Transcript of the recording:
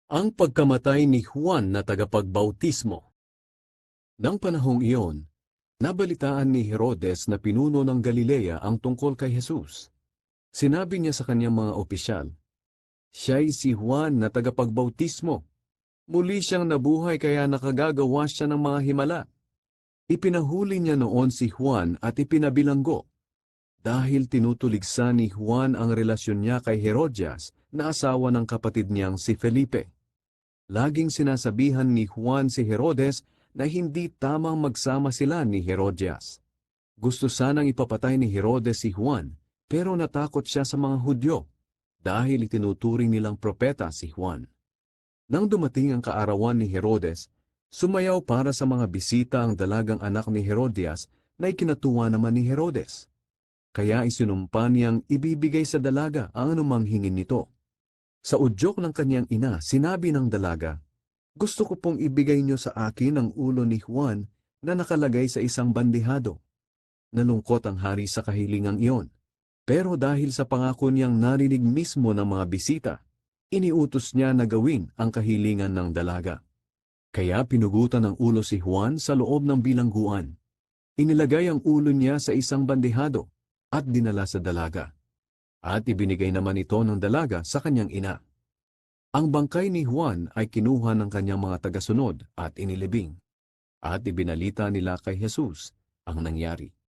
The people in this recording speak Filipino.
Ang pagkamatay ni Juan na tagapagbautismo. Nang panahong iyon, nabalitaan ni Herodes na pinuno ng Galilea ang tungkol kay Jesus. Sinabi niya sa kanyang mga opisyal, "Siya'y si Juan na tagapagbautismo. Muli siyang nabuhay kaya nakagagawa siya ng mga himala." Ipinahuli niya noon si Juan at ipinabilanggo. Dahil tinutuligsa ni Juan ang relasyon niya kay Herodias na asawa ng kapatid niyang si Felipe. Laging sinasabihan ni Juan si Herodes na hindi tamang magsama sila ni Herodias. Gusto sanang ipapatay ni Herodes si Juan, pero natakot siya sa mga Hudyo dahil itinuturing nilang propeta si Juan. Nang dumating ang kaarawan ni Herodes, sumayaw para sa mga bisita ang dalagang anak ni Herodias na ikinatuwa naman ni Herodes. Kaya isinumpa niyang ibibigay sa dalaga ang anumang hingin nito. Sa udyok ng kanyang ina, sinabi ng dalaga, "Gusto ko pong ibigay niyo sa akin ang ulo ni Juan na nakalagay sa isang bandihado." Nalungkot ang hari sa kahilingang iyon. Pero dahil sa pangako niyang narinig mismo ng mga bisita, iniutos niya na gawin ang kahilingan ng dalaga. Kaya pinugutan ng ulo si Juan sa loob ng bilangguan. Inilagay ang ulo niya sa isang bandihado at dinala sa dalaga. At ibinigay naman ito ng dalaga sa kanyang ina. Ang bangkay ni Juan ay kinuha ng kanyang mga tagasunod at inilibing. At ibinalita nila kay Jesus ang nangyari.